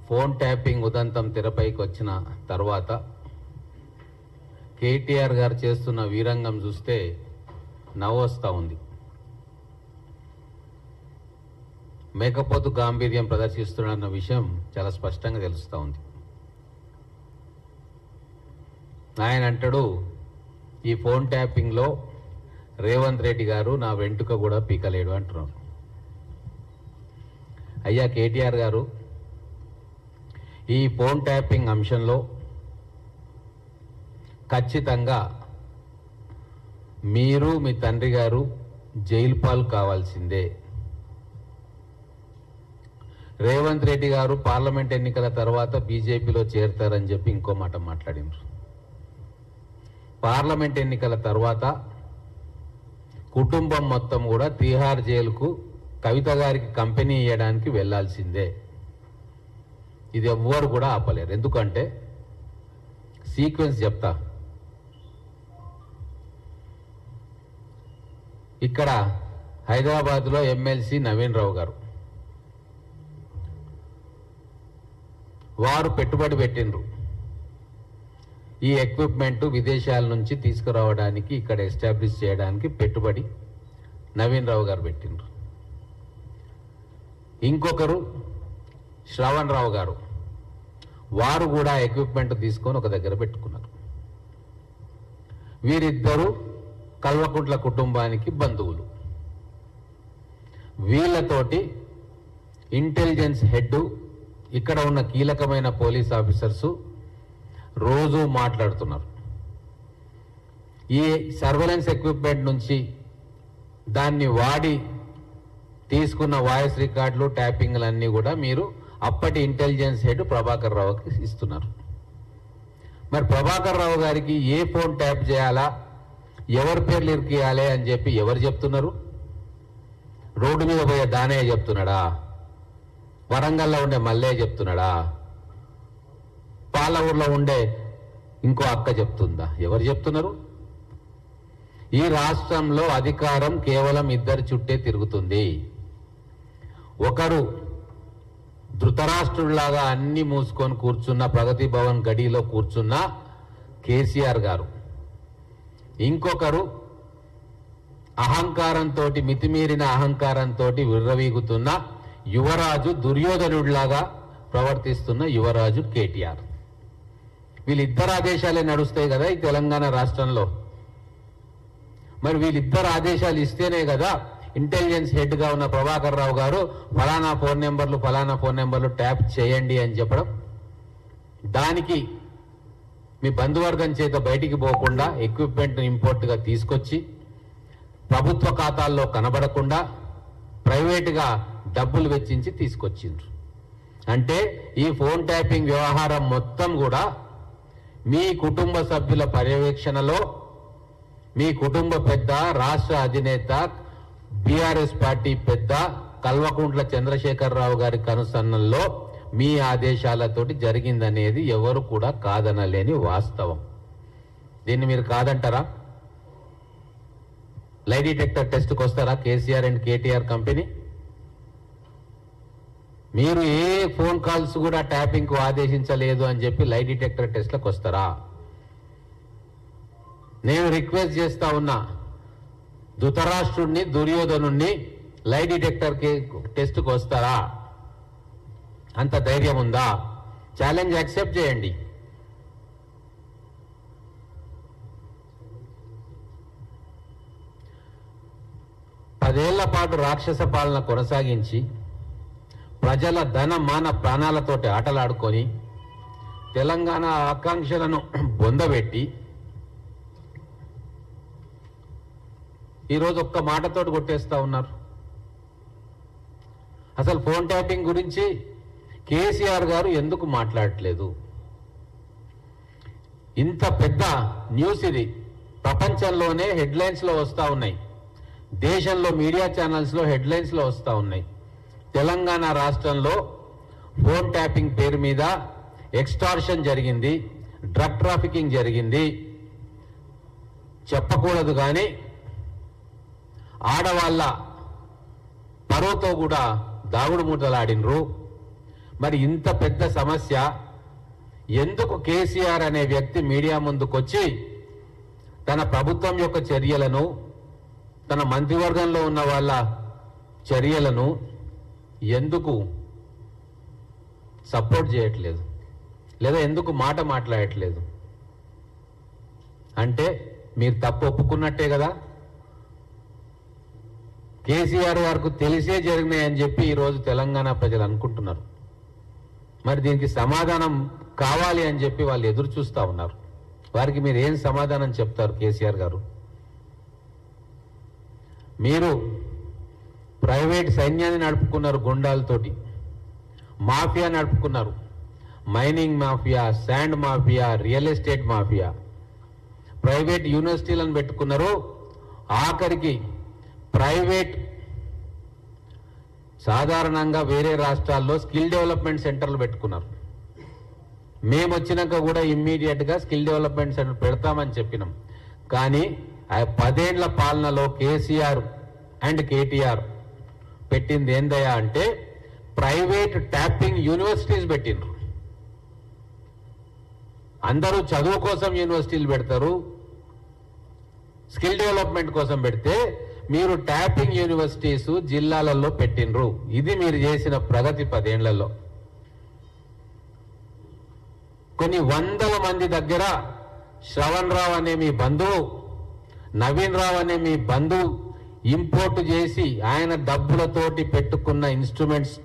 Phone tapping ఉదంతం తెరపైకి వచ్చిన తర్వాత కేటీఆర్ గారు చేస్తున్న వీరంగం చూస్తే నవ్వొస్తా ఉంది. మేకపోతు గాంభీర్యం ప్రదర్శిస్తున్న విషయం చాలా స్పష్టంగా తెలుస్తూ ఉంది. ఆయన అంటాడు, ఈ ఫోన్ ట్యాపింగ్లో రేవంత్ రెడ్డి గారు నా వెంట్రుక కూడా పీకలేడు అంటున్నారు. అయ్యా కేటీఆర్ గారు, ఈ ఫోన్ ట్యాపింగ్ అంశంలో ఖచ్చితంగా మీరు మీ తండ్రి గారు జైలు పాలు కావాల్సిందే. రేవంత్ రెడ్డి గారు పార్లమెంట్ ఎన్నికల తర్వాత బీజేపీలో చేరతారని చెప్పి ఇంకో మాట మాట్లాడినారు. పార్లమెంట్ ఎన్నికల తర్వాత కుటుంబం మొత్తం కూడా తీహార్ జైలుకు కవిత గారికి కంపెనీ ఇవ్వడానికి వెళ్లాల్సిందే. ఇది ఎవ్వరు కూడా ఆపలేరు. ఎందుకంటే సీక్వెన్స్ చెప్తా. ఇక్కడ హైదరాబాద్లో ఎమ్మెల్సీ నవీన్ రావు గారు వారు పెట్టుబడి పెట్టిండ్రు. ఈ ఎక్విప్మెంట్ విదేశాల నుంచి తీసుకురావడానికి, ఇక్కడ ఎస్టాబ్లిష్ చేయడానికి పెట్టుబడి నవీన్ రావు గారు పెట్టిండ్రు. ఇంకొకరు శ్రవణ్ రావు గారు, వారు కూడా ఎక్విప్మెంట్ తీసుకొని ఒక దగ్గర పెట్టుకున్నారు. వీరిద్దరూ కల్వకుంట్ల కుటుంబానికి బంధువులు. వీళ్ళతోటి ఇంటెలిజెన్స్ హెడ్, ఇక్కడ ఉన్న కీలకమైన పోలీస్ ఆఫీసర్స్ రోజు మాట్లాడుతున్నారు. ఈ సర్వేలెన్స్ ఎక్విప్మెంట్ నుంచి దాన్ని వాడి తీసుకున్న వాయిస్ రికార్డులు, ట్యాపింగ్లన్నీ కూడా మీరు అప్పటి ఇంటెలిజెన్స్ హెడ్ ప్రభాకర్ రావుకి ఇస్తున్నారు. మరి ప్రభాకర్ రావు గారికి ఏ ఫోన్ ట్యాప్ చేయాలా, ఎవరి పేర్లు ఇరికియాలి అని చెప్పి ఎవరు చెప్తున్నారు? రోడ్డు మీద పోయే దానయ్య చెప్తున్నాడా? వరంగల్లో ఉండే మల్లయ్య చెప్తున్నాడా? పాలఊరులో ఉండే ఇంకో అక్క చెప్తుందా? ఎవరు చెప్తున్నారు? ఈ రాష్ట్రంలో అధికారం కేవలం ఇద్దరి చుట్టే తిరుగుతుంది. ఒకరు ధృతరాష్ట్రుడిలాగా అన్ని మూసుకొని కూర్చున్న ప్రగతి భవన్ గడిలో కూర్చున్న కేసీఆర్ గారు, ఇంకొకరు అహంకారంతో, మితిమీరిన అహంకారంతో విర్రవీగుతున్న యువరాజు, దుర్యోధనుడిలాగా ప్రవర్తిస్తున్న యువరాజు కేటీఆర్. వీళ్ళిద్దరు ఆదేశాలే నడుస్తాయి కదా ఈ తెలంగాణ రాష్ట్రంలో. మరి వీళ్ళిద్దరు ఆదేశాలు ఇస్తేనే కదా ఇంటెలిజెన్స్ హెడ్ గా ఉన్న ప్రభాకర్ రావు గారు ఫలానా ఫోన్ నెంబర్లు ట్యాప్ చేయండి అని చెప్పడం. దానికి మీ బంధువర్గం చేత బయటికి పోకుండా ఎక్విప్మెంట్ ఇంపోర్ట్ గా తీసుకొచ్చి ప్రభుత్వ ఖాతాల్లో కనబడకుండా ప్రైవేటుగా డబ్బులు వెచ్చించి తీసుకొచ్చిండ్రు. అంటే ఈ ఫోన్ ట్యాపింగ్ వ్యవహారం మొత్తం కూడా మీ కుటుంబ సభ్యుల పర్యవేక్షణలో, మీ కుటుంబ పెద్ద, రాష్ట్ర అధినేత, బీఆర్ఎస్ పార్టీ పెద్ద కల్వకుంట్ల చంద్రశేఖరరావు గారి కనుసన్నల్లో మీ ఆదేశాలతోటి జరిగిందనేది ఎవరు కూడా కాదనలేని వాస్తవం. దీన్ని మీరు కాదంటారా? లై డిటెక్టర్ టెస్ట్కి వస్తారా కేసీఆర్ అండ్ కేటీఆర్ కంపెనీ? మీరు ఏ ఫోన్ కాల్స్ కూడా ట్యాపింగ్ కు ఆదేశించలేదు అని చెప్పి లై డిటెక్టర్ టెస్ట్లకు వస్తారా? నేను రిక్వెస్ట్ చేస్తా ఉన్నా, ధృతరాష్ట్రుడిని, దుర్యోధనుణ్ణి లై డిటెక్టర్ టెస్ట్కు వస్తారా? అంత ధైర్యం ఉందా? ఛాలెంజ్ యాక్సెప్ట్ చేయండి. పదేళ్ల పాటు రాక్షస పాలన కొనసాగించి ప్రజల ధన మాన ప్రాణాలతోటి ఆటలాడుకొని తెలంగాణ ఆకాంక్షలను బొందబెట్టి ఈరోజు ఒక్క మాటతోటి కొట్టేస్తా ఉన్నారు. అసలు ఫోన్ ట్యాపింగ్ గురించి కేసీఆర్ గారు ఎందుకు మాట్లాడట్లేదు? ఇంత పెద్ద న్యూస్ ఇది ప్రపంచంలోనే హెడ్లైన్స్ లో వస్తూ ఉన్నాయి, దేశంలో మీడియా ఛానల్స్ లో హెడ్లైన్స్ లో వస్తూ ఉన్నాయి. తెలంగాణ రాష్ట్రంలో ఫోన్ ట్యాపింగ్ పేరు మీద ఎక్స్టార్షన్ జరిగింది, డ్రగ్ ట్రాఫికింగ్ జరిగింది. చెప్పకూడదు కానీ ఆడవాళ్ళ పరువుతో కూడా దాగుడు మూతలాడినరు. మరి ఇంత పెద్ద సమస్య ఎందుకు కేసీఆర్ అనే వ్యక్తి మీడియా ముందుకొచ్చి తన ప్రభుత్వం యొక్క చర్యలను, తన మంత్రివర్గంలో ఉన్న వాళ్ళ చర్యలను ఎందుకు సపోర్ట్ చేయట్లేదు, లేదా ఎందుకు మాట మాట్లాడట్లేదు? అంటే మీరు తప్పు ఒప్పుకున్నట్టే కదా. కేసీఆర్ వారికి తెలిసే జరిగినాయని చెప్పి ఈరోజు తెలంగాణ ప్రజలు అనుకుంటున్నారు. మరి దీనికి సమాధానం కావాలి అని చెప్పి వాళ్ళు ఎదురు చూస్తూ ఉన్నారు. వారికి మీరు ఏం సమాధానం చెప్తారు కేసీఆర్ గారు? మీరు ప్రైవేట్ సైన్యాన్ని నడుపుకున్నారు, గుండాలతోటి మాఫియా నడుపుకున్నారు, mining mafia, sand mafia, real estate mafia, private యూనివర్సిటీలను పెట్టుకున్నారు. ఆఖరికి ప్రైవేట్ సాధారణంగా వేరే రాష్ట్రాల్లో స్కిల్ డెవలప్మెంట్ సెంటర్లు పెట్టుకున్నారు. మేము వచ్చినాక కూడా ఇమ్మీడియట్గా స్కిల్ డెవలప్మెంట్ సెంటర్ పెడతామని చెప్పినాం. కానీ ఆ 10 ఏళ్ల పాలనలో కేసీఆర్ అండ్ కేటీఆర్ పెట్టింది ఏందయ్యా అంటే ప్రైవేట్ ట్యాపింగ్ యూనివర్సిటీస్ పెట్టిండ్రు. అందరూ చదువు కోసం యూనివర్సిటీలు పెడతారు, స్కిల్ డెవలప్మెంట్ కోసం పెడితే మీరు ట్యాపింగ్ యూనివర్సిటీస్ జిల్లాలలో పెట్టిండ్రు. ఇది మీరు చేసిన ప్రగతి 10 ఏళ్లలో. కొన్ని వందల మంది దగ్గర శ్రవణ్ రావు అనే మీ బంధువు, నవీన్ రావు అనే మీ బంధువు ఇంపోర్ట్ చేసి ఆయన డబ్బులతోటి పెట్టుకున్న ఇన్స్ట్రుమెంట్స్